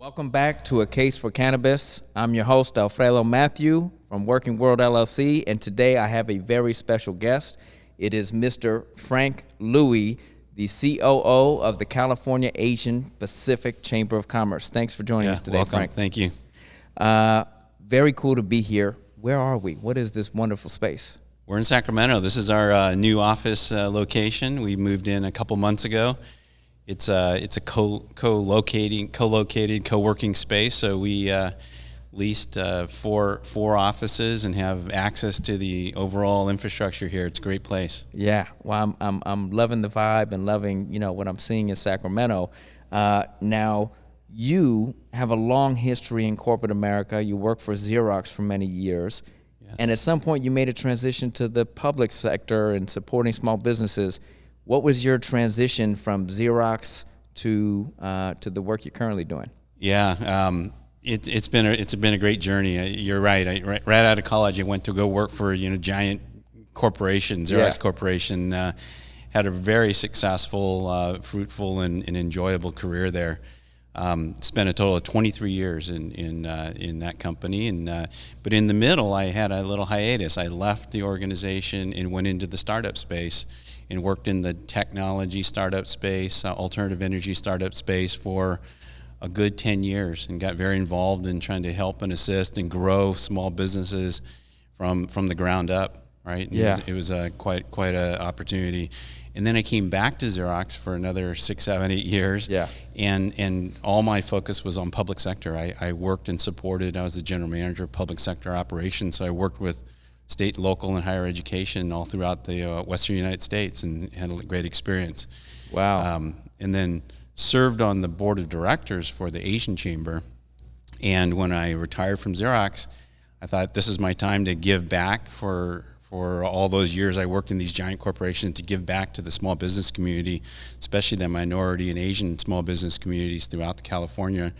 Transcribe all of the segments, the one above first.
Welcome back to A Case for Cannabis. I'm your host, Alfredo Matthew from Working World LLC, and today I have a very special guest. It is Mr. Frank Louie, the COO of the California Asian Pacific Chamber of Commerce. Thanks for joining us today, welcome. Frank. Thank you. Very cool to be here. Where are we? What is this wonderful space? We're in Sacramento. This is our new office location. We moved in a couple months ago. It's a co-located co-working space. So we leased four offices and have access to the overall infrastructure here. It's a great place. Yeah, well, I'm loving the vibe and loving what I'm seeing in Sacramento. Now, you have a long history in corporate America. You worked for Xerox for many years, yes. And at some point you made a transition to the public sector and supporting small businesses. What was your transition from Xerox to the work you're currently doing? Yeah, it's been a great journey. You're right. Right out of college, I went to go work for giant corporation, Xerox Corporation. Had a very successful, fruitful, and enjoyable career there. Spent a total of 23 years in that company, but in the middle, I had a little hiatus. I left the organization and went into the startup space and worked in the technology startup space, alternative energy startup space for a good 10 years, and got very involved in trying to help and assist and grow small businesses from the ground up. Right? Yeah. It was quite an opportunity. And then I came back to Xerox for another 6, 7, 8 years. Yeah. And all my focus was on public sector. I worked and supported. I was the general manager of public sector operations. So I worked with state, local, and higher education all throughout the Western United States, and had a great experience. Wow. And then served on the board of directors for the Asian Chamber. And when I retired from Xerox, I thought this is my time to give back for all those years I worked in these giant corporations, to give back to the small business community, especially the minority and Asian small business communities throughout California,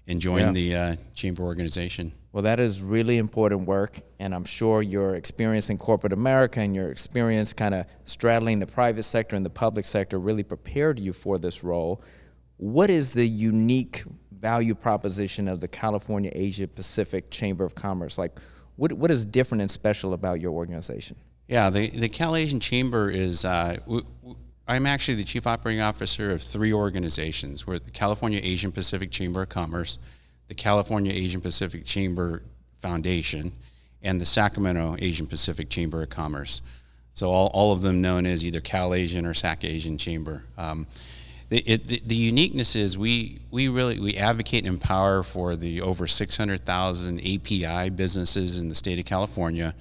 and join the chamber organization. Well, that is really important work, and I'm sure your experience in corporate America and your experience kind of straddling the private sector and the public sector really prepared you for this role. What is the unique value proposition of the California Asia Pacific Chamber of Commerce? Like, what is different and special about your organization? Yeah, the Cal Asian Chamber is, I'm actually the Chief Operating Officer of 3 organizations. We're the California Asian Pacific Chamber of Commerce, the California Asian Pacific Chamber Foundation, and the Sacramento Asian Pacific Chamber of Commerce. So all of them known as either Cal Asian or Sac Asian Chamber. The uniqueness is we advocate and empower for the over 600,000 API businesses in the state of California,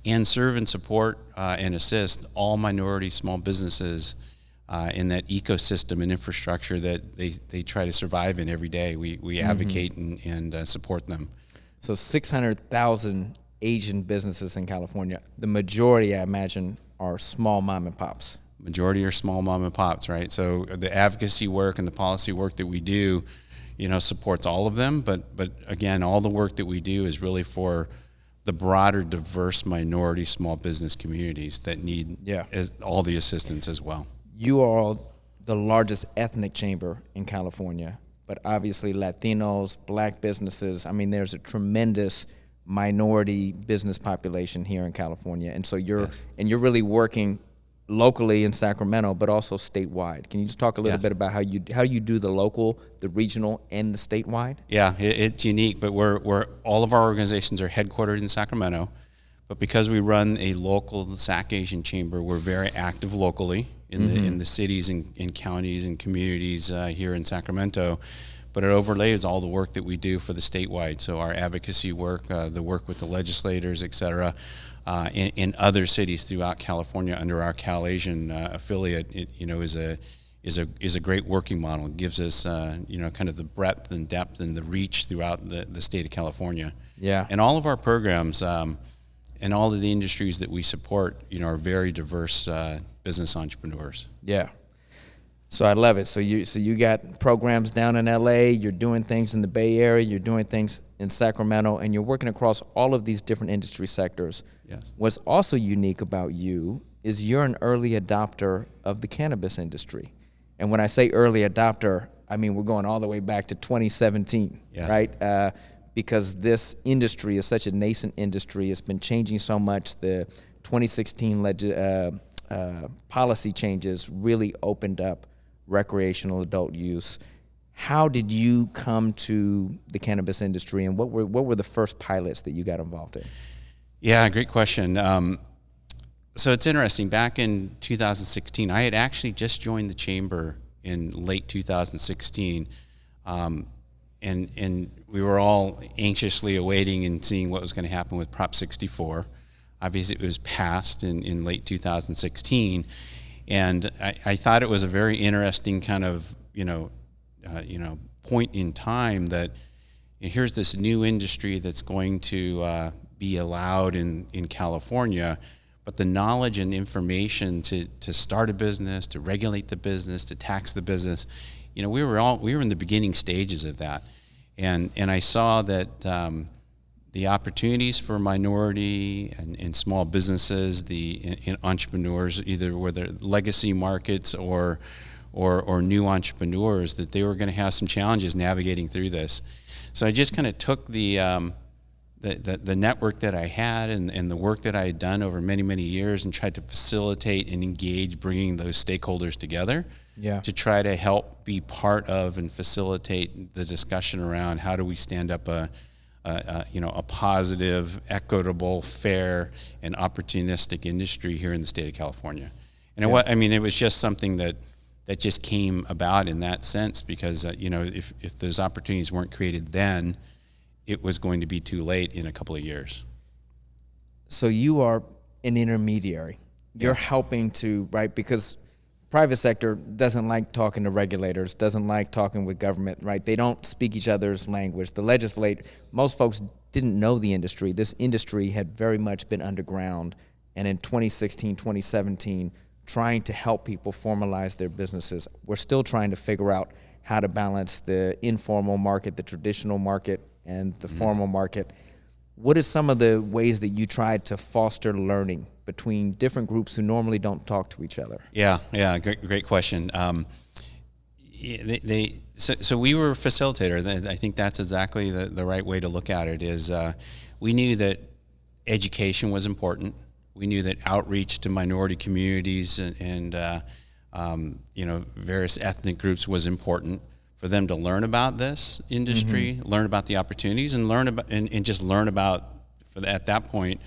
and serve and support and assist all minority small businesses in that ecosystem and infrastructure that they try to survive in every day. We advocate and support them. So 600,000 Asian businesses in California. The majority, I imagine, are small mom and pops. Majority are small mom and pops, right? So the advocacy work and the policy work that we do, supports all of them. But again, all the work that we do is really for the broader, diverse minority small business communities that need all the assistance as well. You are the largest ethnic chamber in California, but obviously Latinos, black businesses, there's a tremendous minority business population here in California. And so you're really working locally in Sacramento, but also statewide. Can you just talk a little bit about how you do the local, the regional, and the statewide? Yeah, it's unique, but we're all of our organizations are headquartered in Sacramento, but because we run a local Sac Asian Chamber, we're very active locally in the cities and counties and communities here in Sacramento. But it overlays all the work that we do for the statewide. So our advocacy work, the work with the legislators, et cetera, in other cities throughout California under our Cal Asian affiliate, is a great working model. It gives us kind of the breadth and depth and the reach throughout the state of California. Yeah. And all of our programs and all of the industries that we support, are very diverse business entrepreneurs. Yeah. So I love it. So you got programs down in LA, you're doing things in the Bay Area, you're doing things in Sacramento, and you're working across all of these different industry sectors. Yes. What's also unique about you is you're an early adopter of the cannabis industry. And when I say early adopter, I mean, we're going all the way back to 2017, Yes. right? Because this industry is such a nascent industry. It's been changing so much. The 2016 policy changes really opened up recreational adult use. How did you come to the cannabis industry, and what were the first pilots that you got involved in? Yeah, great question. So it's interesting. Back in 2016, I had actually just joined the chamber in late 2016, and we were all anxiously awaiting and seeing what was going to happen with Prop 64. Obviously, it was passed in late 2016, and I thought it was a very interesting kind of point in time that here's this new industry that's going to be allowed in California, but the knowledge and information to start a business, to regulate the business, to tax the business, we were in the beginning stages of that, and I saw that the opportunities for minority and small businesses, in entrepreneurs, either whether legacy markets or new entrepreneurs, that they were going to have some challenges navigating through this. So I just kind of took the network that I had and the work that I had done over many, many years and tried to facilitate and engage bringing those stakeholders together to try to help be part of and facilitate the discussion around how do we stand up a positive, equitable, fair, and opportunistic industry here in the state of California. And it was just something that just came about in that sense because, if those opportunities weren't created then, it was going to be too late in a couple of years. So you are an intermediary. You're helping to, right, because private sector doesn't like talking to regulators, doesn't like talking with government, right? They don't speak each other's language. Most folks didn't know the industry. This industry had very much been underground. And in 2016, 2017, trying to help people formalize their businesses. We're still trying to figure out how to balance the informal market, the traditional market, and the formal market. What are some of the ways that you tried to foster learning between different groups who normally don't talk to each other? Yeah, great question. So we were a facilitator. I think that's exactly the right way to look at it. Is we knew that education was important. We knew that outreach to minority communities and various ethnic groups was important for them to learn about this industry, learn about the opportunities, and learn about at that point,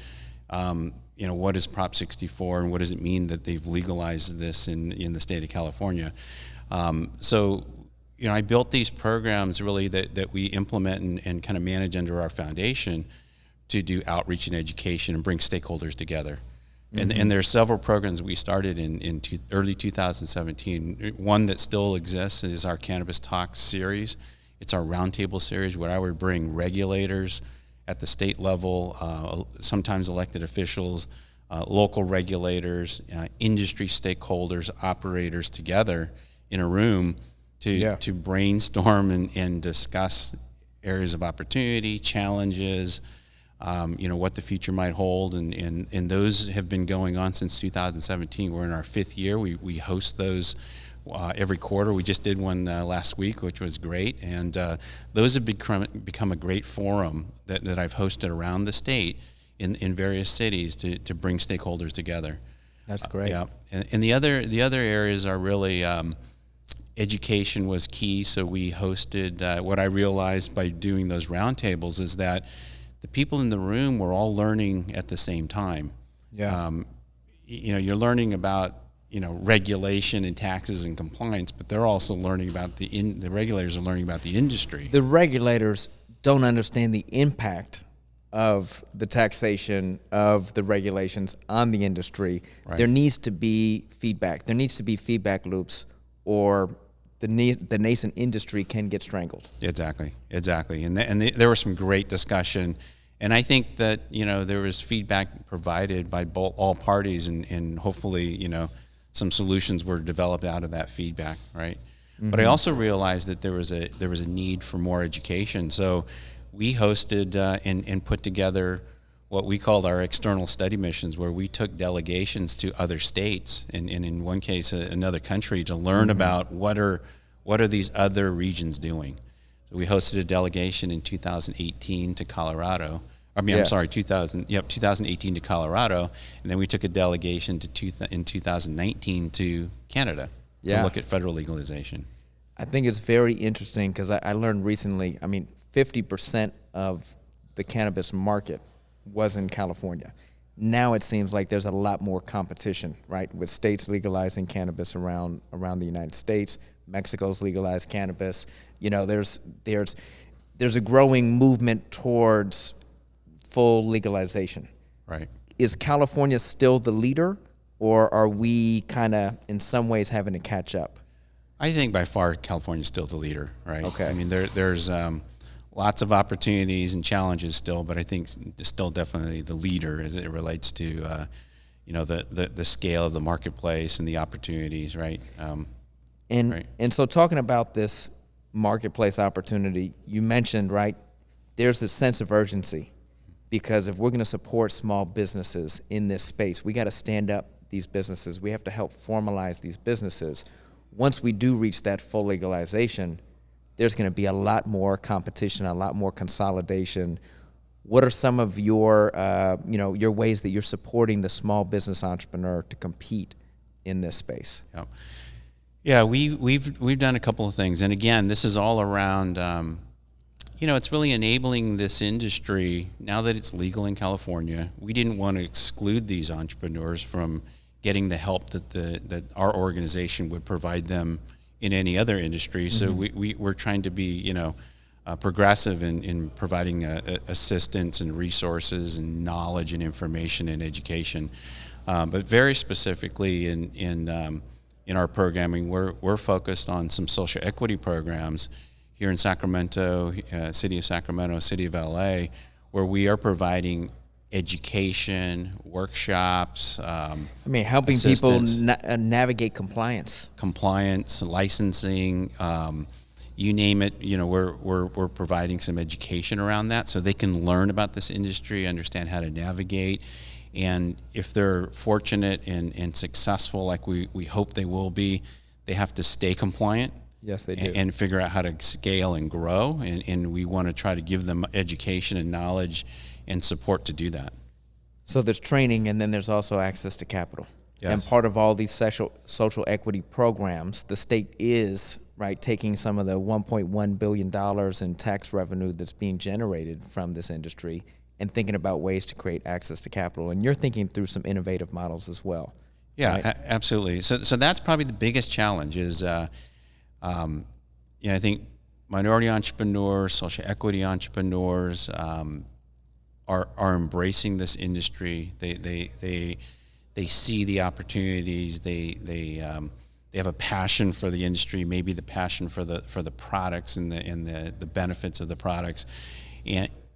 what is Prop 64 and what does it mean that they've legalized this in the state of California. So I built these programs really that we implement and kind of manage under our foundation to do outreach and education and bring stakeholders together. And there are several programs we started in early 2017. One that still exists is our Cannabis Talks series. It's our roundtable series where I would bring regulators at the state level, sometimes elected officials, local regulators, industry stakeholders, operators together in a room to brainstorm and discuss areas of opportunity, challenges, what the future might hold, and those have been going on since 2017. We're in our 5th year. We host those every quarter. We just did one last week, which was great, and those have become a great forum that I've hosted around the state in various cities to bring stakeholders together. That's great. And the other areas are really education was key. So we hosted what I realized by doing those roundtables is that the people in the room were all learning at the same time. You're learning about regulation and taxes and compliance, but they're also learning about the regulators are learning about the industry. The regulators don't understand the impact of the taxation, of the regulations on the industry. Right. There needs to be feedback. There needs to be feedback loops, or the nascent industry can get strangled. Exactly. And there was some great discussion, and I think that there was feedback provided by all parties, and hopefully some solutions were developed out of that feedback, right? Mm-hmm. But I also realized that there was a need for more education, so we hosted and put together what we called our external study missions, where we took delegations to other states and in one case another country to learn about what are what are these other regions doing? So we hosted a delegation in 2018 to Colorado. I'm sorry, 2018 to Colorado, and then we took a delegation in 2019 to Canada to look at federal legalization. I think it's very interesting because I learned recently, 50% of the cannabis market was in California. Now it seems like there's a lot more competition, right? With states legalizing cannabis around the United States, Mexico's legalized cannabis. There's a growing movement towards full legalization. Right. Is California still the leader, or are we kind of in some ways having to catch up? I think by far California is still the leader, right? Okay. There's lots of opportunities and challenges still, but I think it's still definitely the leader as it relates to the scale of the marketplace and the opportunities, right? And so talking about this marketplace opportunity, you mentioned, right, there's this sense of urgency, because if we're going to support small businesses in this space, we got to stand up these businesses. We have to help formalize these businesses. Once we do reach that full legalization, there's going to be a lot more competition, a lot more consolidation. What are some of your ways that you're supporting the small business entrepreneur to compete in this space? Yeah, we've done a couple of things, and again, this is all around. It's really enabling this industry now that it's legal in California. We didn't want to exclude these entrepreneurs from getting the help that our organization would provide them in any other industry. So we're trying to be, progressive in providing assistance and resources and knowledge and information and education. But very specifically in our programming, we're focused on some social equity programs here in Sacramento, City of Sacramento, City of LA, where we are providing education, workshops, helping people navigate compliance, licensing, you name it. We're providing some education around that so they can learn about this industry, understand how to navigate, and if they're fortunate and successful, like we hope they will be, they have to stay compliant. Yes, they do. And figure out how to scale and grow, and we want to try to give them education and knowledge and support to do that. So there's training, and then there's also access to capital. Yes. And part of all these social equity programs, the state is, right, taking some of the $1.1 billion in tax revenue that's being generated from this industry and thinking about ways to create access to capital. And you're thinking through some innovative models as well. Yeah, right? Absolutely. So that's probably the biggest challenge is, I think minority entrepreneurs, social equity entrepreneurs are embracing this industry. They see the opportunities. They have a passion for the industry, maybe the passion for the products and the benefits of the products.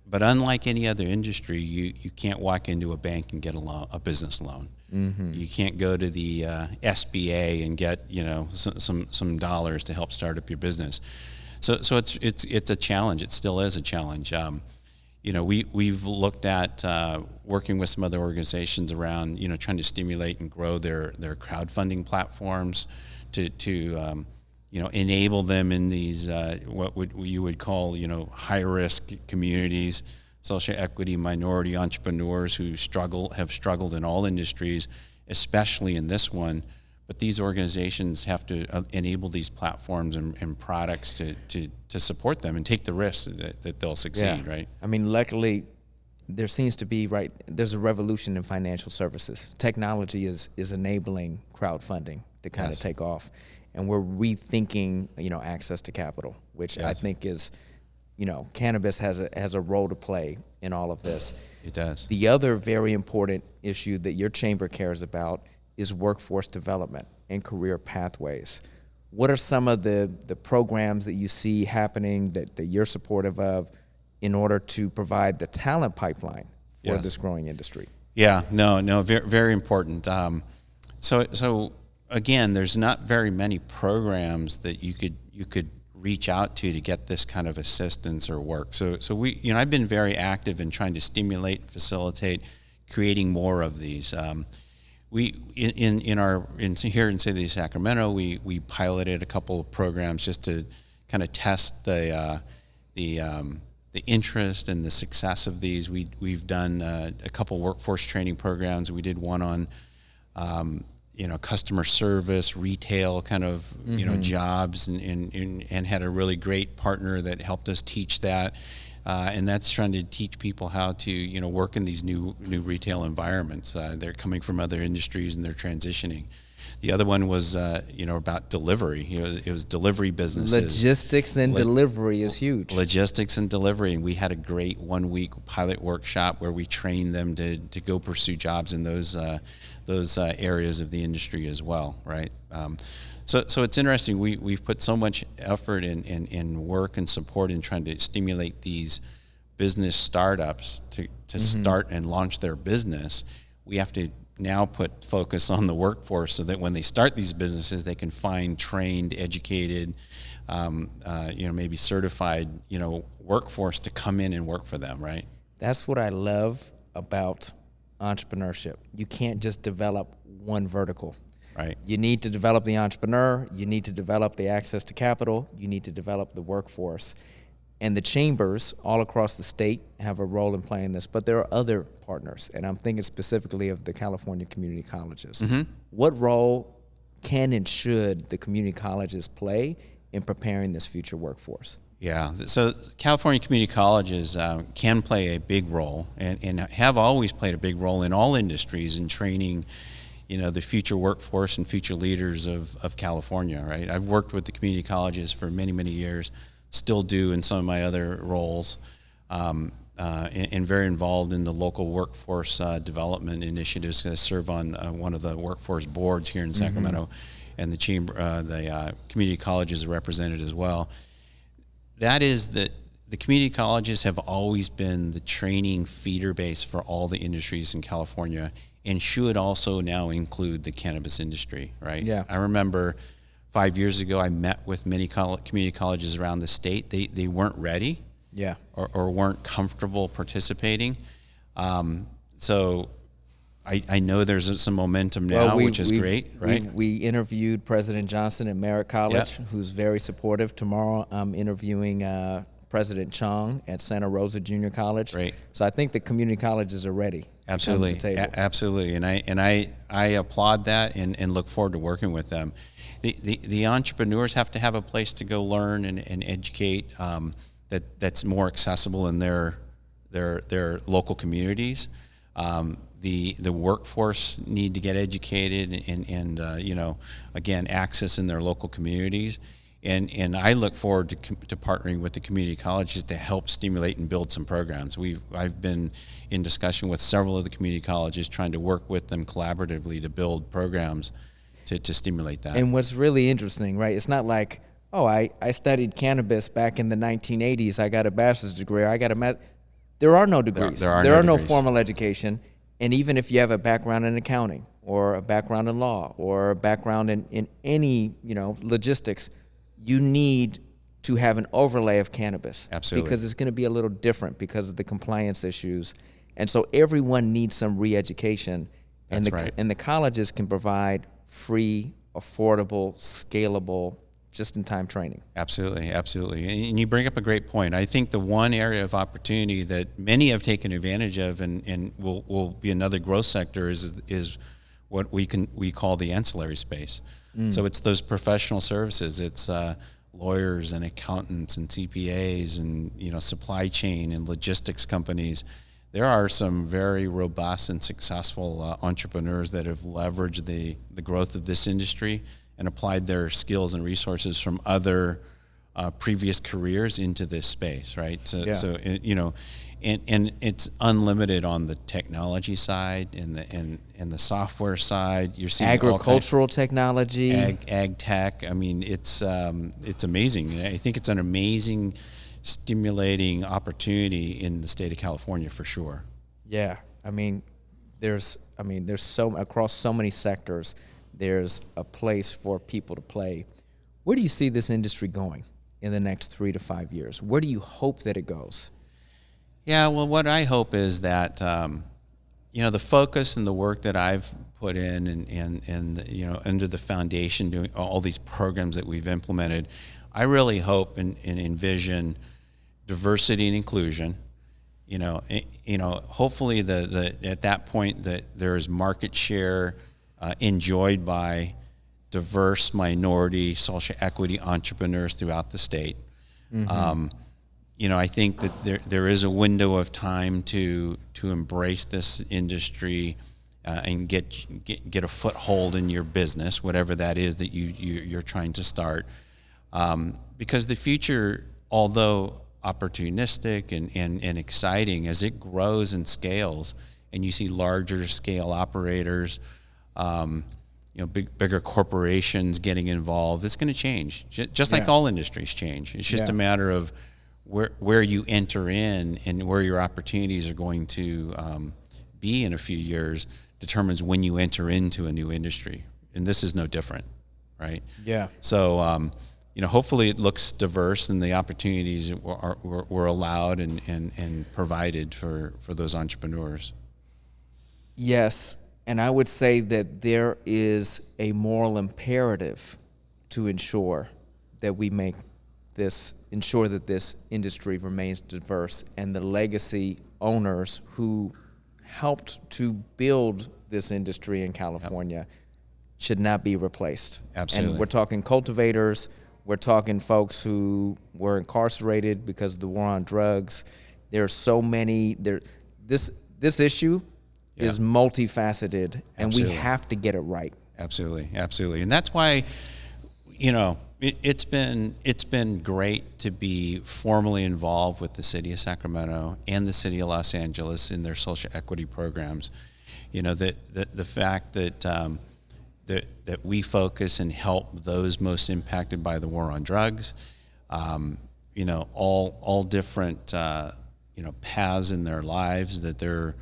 But unlike any other industry, you can't walk into a bank and get a business loan. Mm-hmm. You can't go to the SBA and get some dollars to help start up your business. So it's a challenge. It still is a challenge. We've looked at working with some other organizations around trying to stimulate and grow their crowdfunding platforms to enable them in these you would call high risk communities, social equity, minority entrepreneurs who have struggled in all industries, especially in this one. But these organizations have to enable these platforms and products to support them and take the risk that they'll succeed, right? Luckily, there seems to be, there's a revolution in financial services. Technology is enabling crowdfunding to kind of take off. And we're rethinking, access to capital, which I think is, cannabis has a role to play in all of this. It does. The other very important issue that your chamber cares about is workforce development and career pathways. What are some of the programs that you see happening that you're supportive of in order to provide the talent pipeline for this growing industry? Yeah, no, very, very important. So again, there's not very many programs that you could reach out to get this kind of assistance or work. So we, I've been very active in trying to stimulate and facilitate creating more of these. we here in City of Sacramento, we piloted a couple of programs just to kind of test the interest and the success of these. We've done a couple workforce training programs. We did one on customer service, retail kind of jobs, and had a really great partner that helped us teach that. And that's trying to teach people how to work in these new retail environments. They're coming from other industries and they're transitioning. The other one was about delivery. It was delivery businesses. Logistics and delivery is huge. Logistics and delivery, and we had a great 1-week pilot workshop where we trained them to go pursue jobs in those areas of the industry as well, right? So it's interesting. We've put so much effort in work and support in trying to stimulate these business startups to start and launch their business. We have to now put focus on the workforce so that when they start these businesses, they can find trained, educated, maybe certified, workforce to come in and work for them, right? That's what I love about entrepreneurship. You can't just develop one vertical. Right. You need to develop the entrepreneur, you need to develop the access to capital, you need to develop the workforce. And the chambers all across the state have a role in playing this, but there are other partners, and I'm thinking specifically of the California community colleges. What role can and should the community colleges play in preparing this future workforce? Yeah, so California community colleges can play a big role and have always played a big role in all industries in training the future workforce and future leaders of California, right? I've worked with the community colleges for many, many years, still do in some of my other roles, and very involved in the local workforce development initiatives. I serve on one of the workforce boards here in Sacramento, and the chamber, the community colleges are represented as well. That is that the community colleges have always been the training feeder base for all the industries in California, and should also now include the cannabis industry, right? Yeah. I remember 5 years ago, I met with many community colleges around the state. They weren't ready, Yeah. or weren't comfortable participating. So I know there's some momentum now, which is great, right? We interviewed President Johnson at Merritt College, who's very supportive. Tomorrow I'm interviewing President Chong at Santa Rosa Junior College. Great. So I think the community colleges are ready. Absolutely, to come to the table. Absolutely, and I applaud that and look forward to working with them. The entrepreneurs have to have a place to go learn and educate that's more accessible in their local communities. The workforce need to get educated and again, access in their local communities. And I look forward to partnering with the community colleges to help stimulate and build some programs. I've been in discussion with several of the community colleges, trying to work with them collaboratively to build programs to stimulate that. And what's really interesting, right? It's not like, I studied cannabis back in the 1980s. I got a bachelor's degree. There are no degrees. There are no formal education. And even if you have a background in accounting or a background in law or a background in any logistics, you need to have an overlay of cannabis. Absolutely. Because it's going to be a little different because of the compliance issues. And so everyone needs some re-education. And the colleges can provide free, affordable, scalable, just-in-time training. Absolutely. And you bring up a great point. I think the one area of opportunity that many have taken advantage of and will be another growth sector is what we call the ancillary space. So it's those professional services. It's lawyers and accountants and CPAs and supply chain and logistics companies. There are some very robust and successful entrepreneurs that have leveraged the growth of this industry and applied their skills and resources from other previous careers into this space, right? So and it's unlimited on the technology side and the software side. You're seeing agricultural technology, ag tech. I mean, it's amazing. I think it's an amazing, stimulating opportunity in the state of California for sure. Yeah, there's so across so many sectors, there's a place for people to play. Where do you see this industry going in the next 3 to 5 years? Where do you hope that it goes? Yeah, well, what I hope is that, the focus and the work that I've put in and under the foundation doing all these programs that we've implemented, I really hope and envision diversity and inclusion. Hopefully at that point that there is market share enjoyed by diverse minority social equity entrepreneurs throughout the state. I think that there is a window of time to embrace this industry and get a foothold in your business, whatever that is that you're trying to start. Because the future, although opportunistic and exciting, as it grows and scales, and you see larger scale operators, bigger corporations getting involved, it's going to change. Just like all industries change. It's just a matter of where you enter in and where your opportunities are going to be in a few years determines when you enter into a new industry. And this is no different, right? Yeah. So, hopefully it looks diverse and the opportunities were allowed and provided for those entrepreneurs. Yes, and I would say that there is a moral imperative to ensure that this industry remains diverse, and the legacy owners who helped to build this industry in California should not be replaced. Absolutely. And we're talking cultivators, we're talking folks who were incarcerated because of the war on drugs. There are so many. This issue is multifaceted, and we have to get it right. Absolutely, and that's why, it's been great to be formally involved with the city of Sacramento and the city of Los Angeles in their social equity programs. The fact that that we focus and help those most impacted by the war on drugs, all different paths in their lives that they're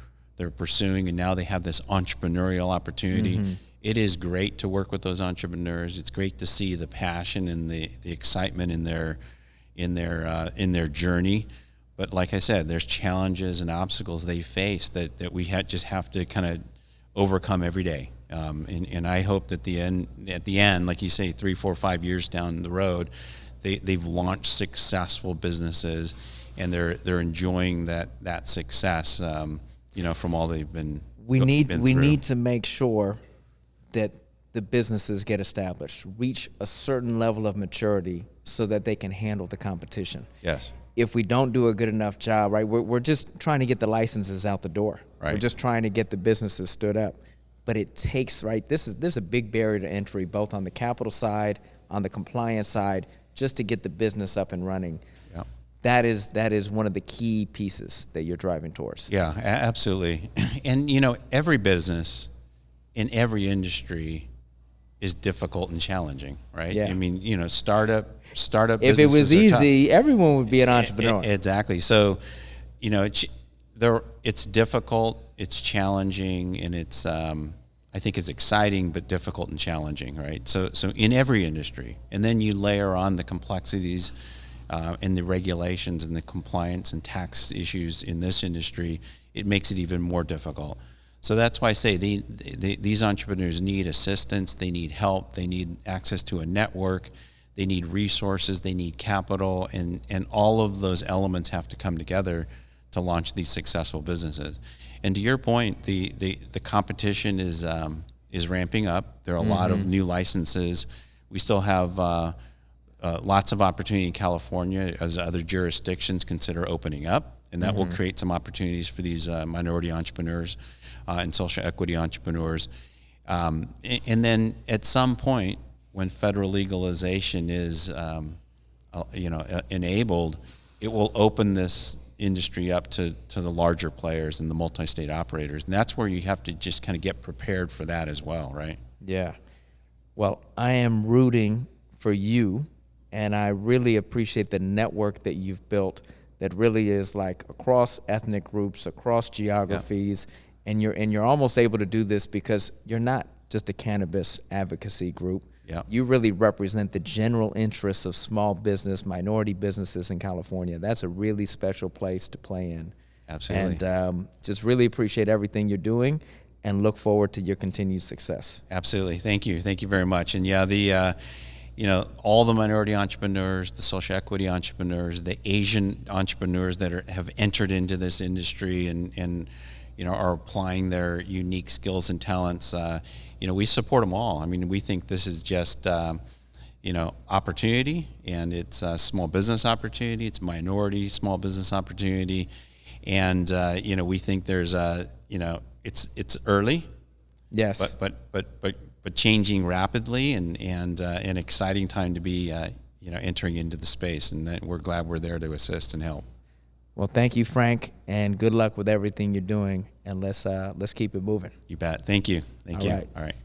pursuing, and now they have this entrepreneurial opportunity. It is great to work with those entrepreneurs. It's great to see the passion and the excitement in their journey. But like I said, there's challenges and obstacles they face that we just have to kind of overcome every day. And I hope that at the end, like you say, 3, 4, 5 years down the road, they've launched successful businesses, and they're enjoying that success. From all they've been. We need to make sure that the businesses get established, reach a certain level of maturity, so that they can handle the competition. Yes. If we don't do a good enough job, right, we're just trying to get the licenses out the door. Right. We're just trying to get the businesses stood up. But it takes, there's a big barrier to entry, both on the capital side, on the compliance side, just to get the business up and running. Yep. That is one of the key pieces that you're driving towards. Yeah, absolutely. And, every business in every industry is difficult and challenging, right? Yeah. I mean, startup businesses. If it was easy, everyone would be an entrepreneur. Exactly. So, it's difficult, it's challenging, and it's I think it's exciting but difficult and challenging, right? So in every industry, and then you layer on the complexities and the regulations and the compliance and tax issues in this industry, it makes it even more difficult. So that's why I say these entrepreneurs need assistance, they need help, they need access to a network, they need resources, they need capital, and all of those elements have to come together to launch these successful businesses. And to your point, the competition is ramping up. There are a lot of new licenses. We still have lots of opportunity in California as other jurisdictions consider opening up, and that will create some opportunities for these minority entrepreneurs and social equity entrepreneurs. And then at some point, when federal legalization is enabled, it will open this industry up to the larger players and the multi-state operators. And that's where you have to just kind of get prepared for that as well, right? Yeah. Well, I am rooting for you, and I really appreciate the network that you've built that really is like across ethnic groups, across geographies, and you're almost able to do this because you're not just a cannabis advocacy group. Yeah. You really represent the general interests of small business, minority businesses in California. That's a really special place to play in. Absolutely. And just really appreciate everything you're doing and look forward to your continued success. Absolutely. Thank you. Thank you very much. And yeah, all the minority entrepreneurs, the social equity entrepreneurs, the Asian entrepreneurs that have entered into this industry and are applying their unique skills and talents, we support them all. I mean, we think this is just, opportunity, and it's a small business opportunity. It's minority small business opportunity. And, we think there's it's early. Yes. But changing rapidly and an exciting time to be entering into the space, and we're glad we're there to assist and help. Well, thank you, Frank, and good luck with everything you're doing. And let's keep it moving. You bet. Thank you. Thank you. All right. All right.